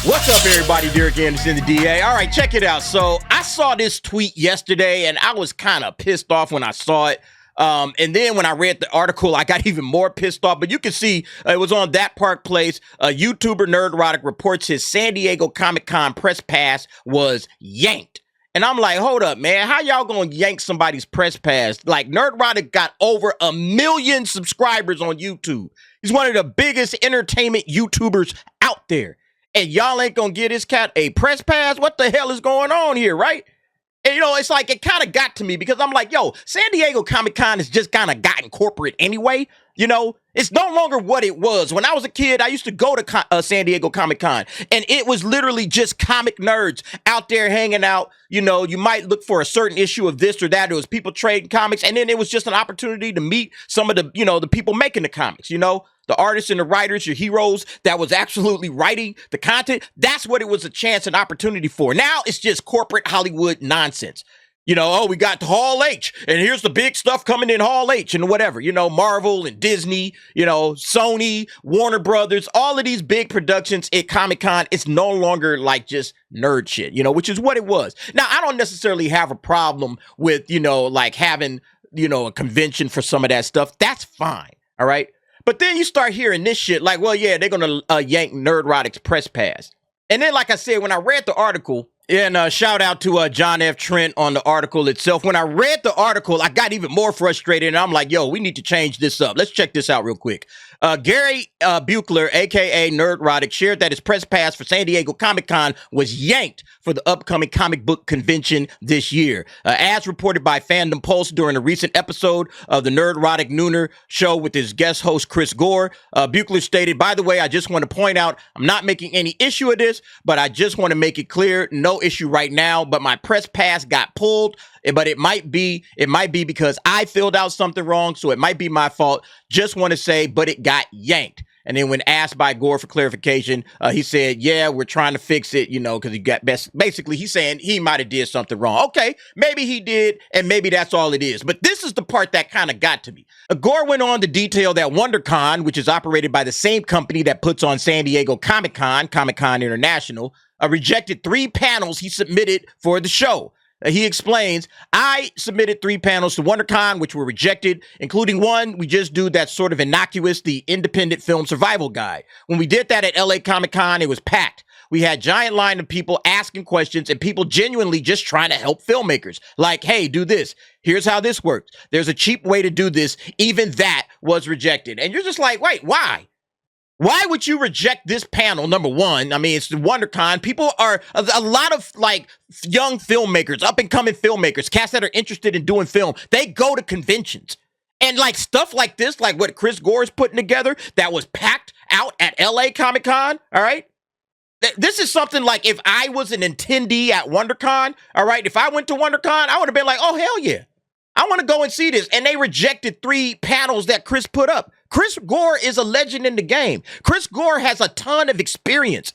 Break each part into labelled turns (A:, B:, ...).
A: What's up, everybody? Derek Anderson, the DA. All right, check it out. So I saw this tweet yesterday, and I was kind of pissed off when I saw it. And then when I read the article, I got even more pissed off. But you can see it was on That Park Place. YouTuber Nerdrotic reports his San Diego Comic-Con press pass was yanked. And I'm like, hold up, man. How y'all gonna yank somebody's press pass? Like, Nerdrotic got over 1 million subscribers on YouTube. He's one of the biggest entertainment YouTubers out there. And y'all ain't gonna get his cat a press pass? What the hell is going on here, right? And, you know, it's like, it kind of got to me because I'm like, yo, San Diego Comic-Con has just kind of gotten corporate anyway. You know, it's no longer what it was. When I was a kid, I used to go to San Diego Comic-Con, and it was literally just comic nerds out there hanging out. You know, you might look for a certain issue of this or that. It was people trading comics, and then it was just an opportunity to meet some of the, you know, the people making the comics, you know, the artists and the writers, your heroes that was absolutely writing the content. That's what it was a chance and opportunity for. Now it's just corporate Hollywood nonsense. You know, oh, we got Hall H, and here's the big stuff coming in Hall H and whatever, you know, Marvel and Disney, you know, Sony, Warner Brothers, all of these big productions at Comic-Con. It's no longer like just nerd shit, you know, which is what it was. Now, I don't necessarily have a problem with, you know, like having, you know, a convention for some of that stuff. That's fine. All right. But then you start hearing this shit like, well, yeah, they're going to yank Nerdrotic's press pass. And then, like I said, when I read the article, and shout out to John F. Trent on the article itself. When I read the article, I got even more frustrated, and I'm like, yo, we need to change this up. Let's check this out real quick. Gary Buechler, a.k.a. Nerdrotic, shared that his press pass for San Diego Comic-Con was yanked for the upcoming comic book convention this year. As reported by Fandom Pulse during a recent episode of the Nerdrotic Nooner show with his guest host, Chris Gore, Buechler stated, by the way, I just want to point out, I'm not making any issue of this, but I just want to make it clear, no issue right now, but my press pass got pulled. But it might be because I filled out something wrong, so it might be my fault. Just want to say, but it got yanked. And then when asked by Gore for clarification, he said, yeah, we're trying to fix it, you know, because he got basically he's saying he might have did something wrong. Okay, maybe he did, and maybe that's all it is. But this is the part that kind of got to me. Gore went on to detail that WonderCon, which is operated by the same company that puts on San Diego Comic-Con, Comic-Con International, rejected 3 panels he submitted for the show. He explains, I submitted 3 panels to WonderCon, which were rejected, including one we just do that's sort of innocuous, the Independent Film Survival Guide. When we did that at LA Comic-Con, it was packed. We had a giant line of people asking questions and people genuinely just trying to help filmmakers. Like, hey, do this. Here's how this works. There's a cheap way to do this. Even that was rejected. And you're just like, wait, why? Why would you reject this panel? Number one, I mean, it's the WonderCon. People are a lot of like young filmmakers, up and coming filmmakers, cats that are interested in doing film. They go to conventions and like stuff like this, like what Chris Gore is putting together that was packed out at LA Comic-Con. All right. This is something like if I was an attendee at WonderCon. All right. If I went to WonderCon, I would have been like, oh, hell yeah. I want to go and see this. And they rejected 3 panels that Chris put up. Chris Gore is a legend in the game. Chris Gore has a ton of experience.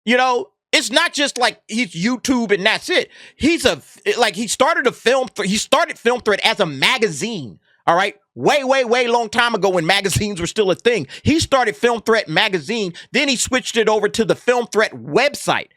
A: You know, it's not just like he's YouTube and that's it. He started Film Threat as a magazine. All right. Way long time ago when magazines were still a thing. He started Film Threat magazine. Then he switched it over to the Film Threat website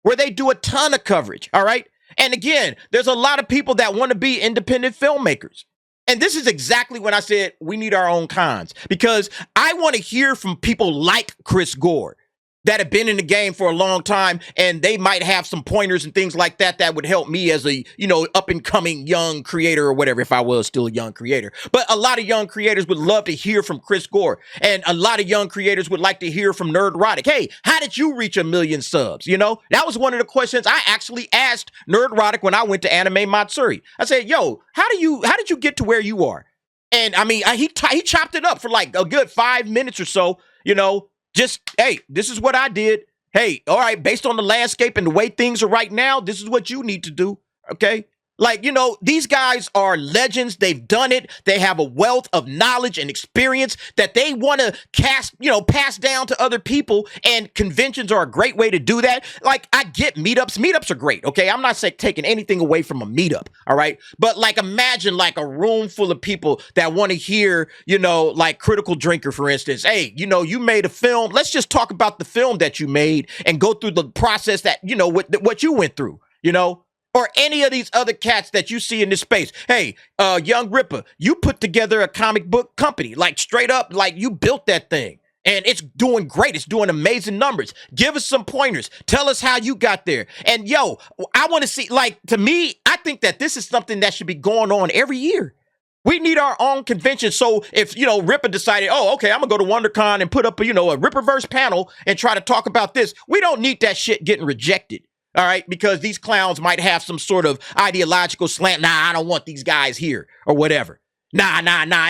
A: where they do a ton of coverage. All right. And again, there's a lot of people that want to be independent filmmakers. And this is exactly when I said we need our own cons, because I want to hear from people like Chris Gore that have been in the game for a long time, and they might have some pointers and things like that that would help me as a, you know, up and coming young creator or whatever, if I was still a young creator. But a lot of young creators would love to hear from Chris Gore, and a lot of young creators would like to hear from Nerdrotic. Hey, how did you reach 1 million subs? You know, that was one of the questions I actually asked Nerdrotic when I went to Anime Matsuri. I said, yo, how did you get to where you are? And I mean, he chopped it up for like a good 5 minutes or so, you know, just, hey, this is what I did. Hey, all right, based on the landscape and the way things are right now, this is what you need to do, okay? Like, you know, these guys are legends. They've done it. They have a wealth of knowledge and experience that they want to pass down to other people. And conventions are a great way to do that. Like, I get meetups. Meetups are great. Okay. I'm not taking anything away from a meetup. All right. But like, imagine like a room full of people that want to hear, you know, like Critical Drinker, for instance. Hey, you know, you made a film. Let's just talk about the film that you made and go through the process that, you know, what you went through, you know. Or any of these other cats that you see in this space. Hey, Young Ripper, you put together a comic book company, like straight up, like you built that thing. And it's doing great. It's doing amazing numbers. Give us some pointers. Tell us how you got there. And yo, I want to see, like, to me, I think that this is something that should be going on every year. We need our own convention. So if, you know, Ripper decided, oh, okay, I'm gonna go to WonderCon and put up, you know, a Ripperverse panel and try to talk about this. We don't need that shit getting rejected. All right, because these clowns might have some sort of ideological slant. Nah, I don't want these guys here or whatever. Nah,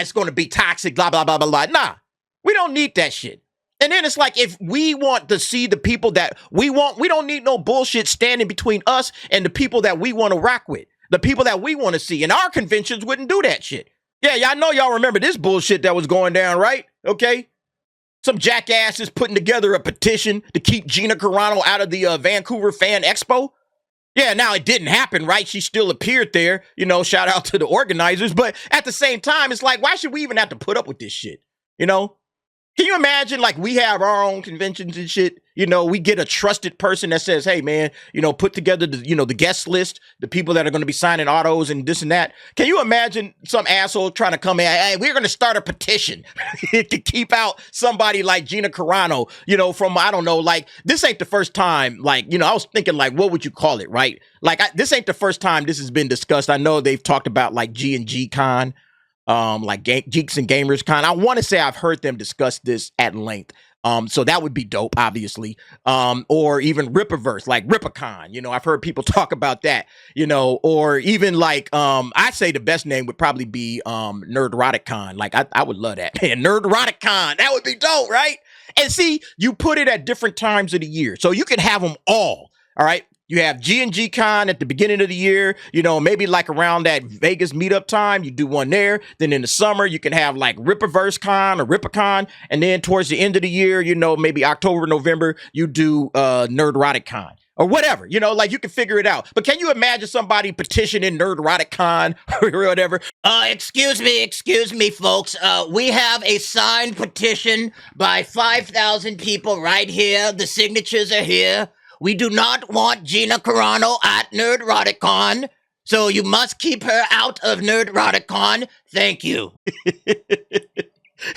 A: it's going to be toxic, blah, blah, blah, blah, blah. Nah, we don't need that shit. And then it's like, if we want to see the people that we want, we don't need no bullshit standing between us and the people that we want to rock with, the people that we want to see. And our conventions wouldn't do that shit. Yeah, y'all know y'all remember this bullshit that was going down, right? Okay. Some jackasses putting together a petition to keep Gina Carano out of the Vancouver Fan Expo. Yeah, now it didn't happen, right? She still appeared there. You know, shout out to the organizers. But at the same time, it's like, why should we even have to put up with this shit? You know? Can you imagine, like, we have our own conventions and shit? You know, we get a trusted person that says, hey, man, you know, put together the, you know, the guest list, the people that are going to be signing autos and this and that. Can you imagine some asshole trying to come in, hey, we're going to start a petition to keep out somebody like Gina Carano, you know, from, I don't know, like, this ain't the first time, like, you know, I was thinking, like, what would you call it, right? Like, this ain't the first time this has been discussed. I know they've talked about, like, G&G Con. Like Geeks and Gamers Con. I want to say I've heard them discuss this at length. So that would be dope, obviously. Or even Ripperverse, like RipperCon. You know, I've heard people talk about that, you know, or even like, I say the best name would probably be Nerdrotic Con. Like, I would love that. Man, Nerdrotic Con. That would be dope, right? And see, you put it at different times of the year. So you can have them all right? You have G&G Con at the beginning of the year, you know, maybe like around that Vegas meetup time, you do one there. Then in the summer, you can have like Ripperverse Con or RipperCon. And then towards the end of the year, you know, maybe October, November, you do Nerdrotic Con or whatever, you know, like you can figure it out. But can you imagine somebody petitioning Nerdrotic Con or whatever? Excuse me, folks. We have a signed petition by 5,000 people right here. The signatures are here. We do not want Gina Carano at Nerdroticon, so you must keep her out of Nerdroticon. Thank you.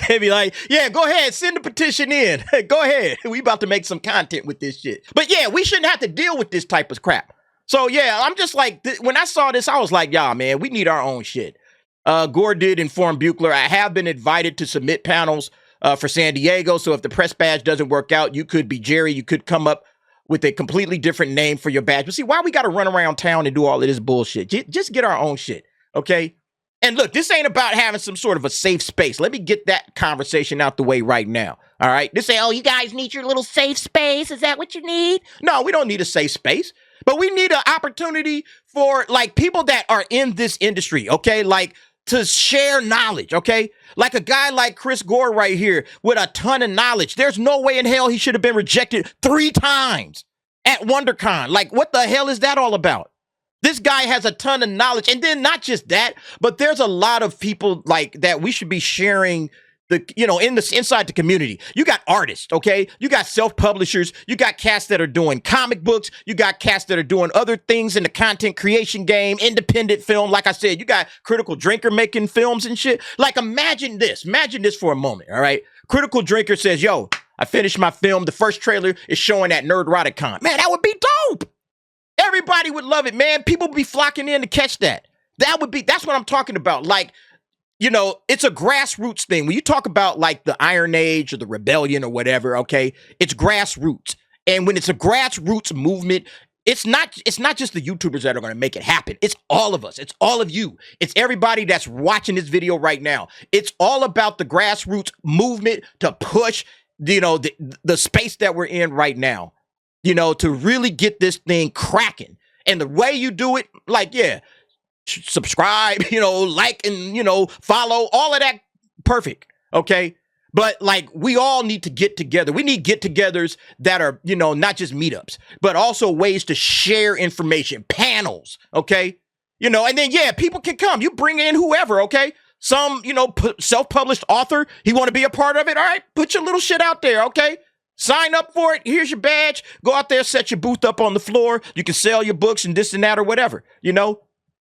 A: They'd be like, yeah, go ahead, send the petition in. Go ahead. We about to make some content with this shit. But yeah, we shouldn't have to deal with this type of crap. So yeah, I'm just like, when I saw this, I was like, y'all, man, we need our own shit. Gore did inform Buechler, I have been invited to submit panels for San Diego, so if the press badge doesn't work out, you could be Jerry, you could come up with a completely different name for your badge. But see, why we got to run around town and do all of this bullshit? Just get our own shit, okay? And look, this ain't about having some sort of a safe space. Let me get that conversation out the way right now, all right? This ain't, oh, you guys need your little safe space? Is that what you need? No, we don't need a safe space. But we need an opportunity for, like, people that are in this industry, okay? Like, to share knowledge, okay? Like a guy like Chris Gore right here with a ton of knowledge. There's no way in hell he should have been rejected 3 times at WonderCon. Like, what the hell is that all about? This guy has a ton of knowledge. And then not just that, but there's a lot of people like that we should be sharing the, you know, inside the community. You got artists, okay? You got self-publishers. You got cats that are doing comic books. You got cats that are doing other things in the content creation game, independent film. Like I said, you got Critical Drinker making films and shit. Like, imagine this. Imagine this for a moment, all right? Critical Drinker says, yo, I finished my film. The first trailer is showing at Nerdroticon. Man, that would be dope. Everybody would love it, man. People would be flocking in to catch that. That's what I'm talking about. Like, you know, it's a grassroots thing. When you talk about like the Iron Age or the Rebellion or whatever, okay, it's grassroots. And when it's a grassroots movement, it's not just the YouTubers that are going to make it happen. It's all of us. It's all of you. It's everybody that's watching this video right now. It's all about the grassroots movement to push, you know, the space that we're in right now, you know, to really get this thing cracking. And the way you do it, like, yeah, subscribe, like and, follow, all of that. Perfect. Okay. But like, we all need to get together. We need get-togethers that are, not just meetups, but also ways to share information, panels. Okay. And then, yeah, people can come. You bring in whoever. Okay. Some, self-published author, he want to be a part of it. All right. Put your little shit out there. Okay. Sign up for it. Here's your badge. Go out there, set your booth up on the floor. You can sell your books and this and that or whatever,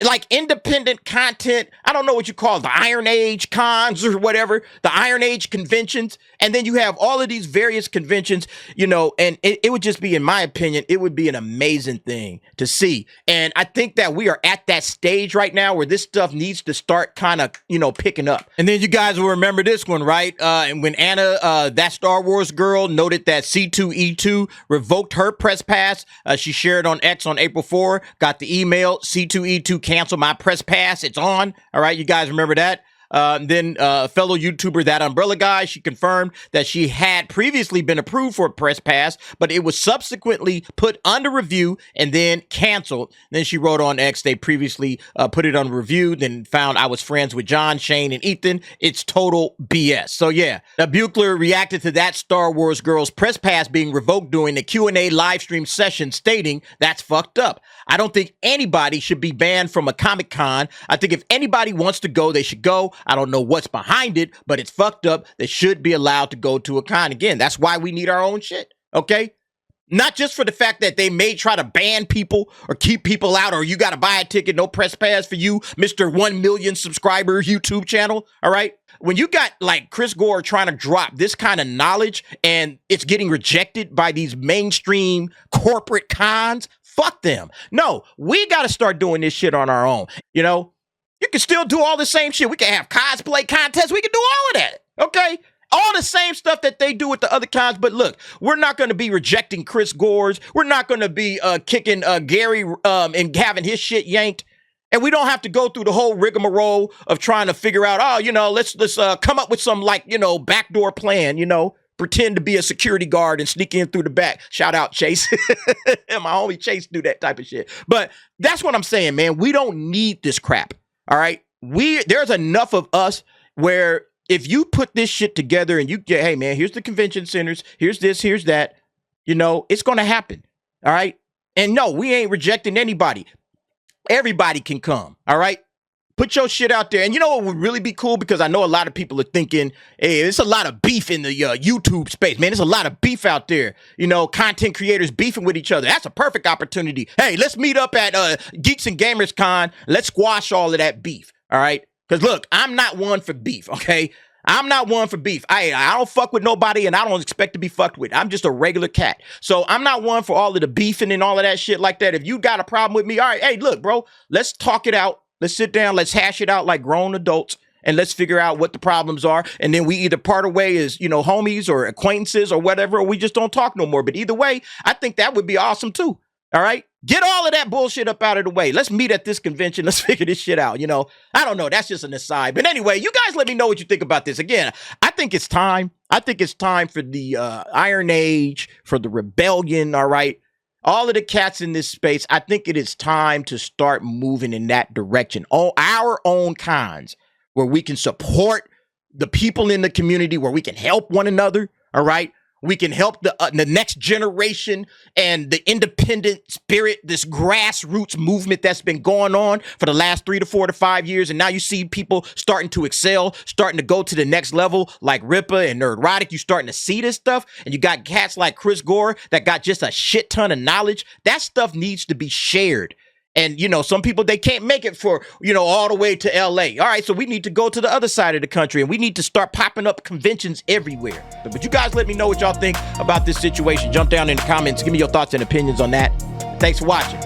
A: like independent content. I don't know what you call it, the Iron Age cons or whatever, the Iron Age conventions. And then you have all of these various conventions, and it would just be, in my opinion, it would be an amazing thing to see. And I think that we are at that stage right now where this stuff needs to start kind of, picking up. And then you guys will remember this one, right? And when Anna, that Star Wars girl, noted that C2E2 revoked her press pass, she shared on X on April 4, got the email, C2E2 cancel my press pass. It's on. All right. You guys remember that? Then fellow YouTuber, That Umbrella Guy, she confirmed that she had previously been approved for a press pass, but it was subsequently put under review and then canceled. Then she wrote on X, they previously put it on review, then found I was friends with John, Shane, and Ethan. It's total BS. So yeah, Buechler reacted to That Star Wars Girl's press pass being revoked during the Q&A live stream session, stating, "That's fucked up. I don't think anybody should be banned from a Comic-Con. I think if anybody wants to go, they should go. I don't know what's behind it, but it's fucked up. They should be allowed to go to a con." Again, that's why we need our own shit, okay? Not just for the fact that they may try to ban people or keep people out, or you got to buy a ticket, no press pass for you, Mr. 1 million subscriber YouTube channel, all right? When you got like Chris Gore trying to drop this kind of knowledge and it's getting rejected by these mainstream corporate cons, fuck them. No, we got to start doing this shit on our own. You can still do all the same shit. We can have cosplay contests. We can do all of that. Okay. All the same stuff that they do with the other cons. But look, we're not going to be rejecting Chris Gore's. We're not going to be kicking Gary and having his shit yanked. And we don't have to go through the whole rigmarole of trying to figure out, let's come up with some backdoor plan, pretend to be a security guard and sneak in through the back. Shout out Chase. And my homie Chase do that type of shit. But that's what I'm saying, man. We don't need this crap. All right. There's enough of us where if you put this shit together and you get, hey man, here's the convention centers, here's this, here's that, it's going to happen. All right. And no, we ain't rejecting anybody. Everybody can come. All right. Put your shit out there. And you know what would really be cool? Because I know a lot of people are thinking, hey, there's a lot of beef in the YouTube space, man. There's a lot of beef out there. Content creators beefing with each other. That's a perfect opportunity. Hey, let's meet up at Geeks and Gamers Con. Let's squash all of that beef. All right. Because look, I'm not one for beef. Okay. I'm not one for beef. I don't fuck with nobody and I don't expect to be fucked with. I'm just a regular cat. So I'm not one for all of the beefing and all of that shit like that. If you got a problem with me, all right, hey, look, bro, let's talk it out. Let's sit down. Let's hash it out like grown adults and let's figure out what the problems are. And then we either part away as, homies or acquaintances or whatever, or we just don't talk no more. But either way, I think that would be awesome too. All right. Get all of that bullshit up out of the way. Let's meet at this convention. Let's figure this shit out. I don't know. That's just an aside. But anyway, you guys let me know what you think about this. Again, I think it's time. I think it's time for the Iron Age, for the rebellion. All right. All of the cats in this space. I think it is time to start moving in that direction. On our own cons where we can support the people in the community, where we can help one another. All right. We can help the next generation and the independent spirit, this grassroots movement that's been going on for the last 3 to 4 to 5 years. And now you see people starting to excel, starting to go to the next level, like Rippa and Nerdrotic. You starting to see this stuff. And you got cats like Chris Gore that got just a shit ton of knowledge. That stuff needs to be shared. And, some people, they can't make it for, all the way to LA. All right, so we need to go to the other side of the country and we need to start popping up conventions everywhere. But you guys let me know what y'all think about this situation. Jump down in the comments. Give me your thoughts and opinions on that. Thanks for watching.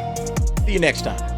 A: See you next time.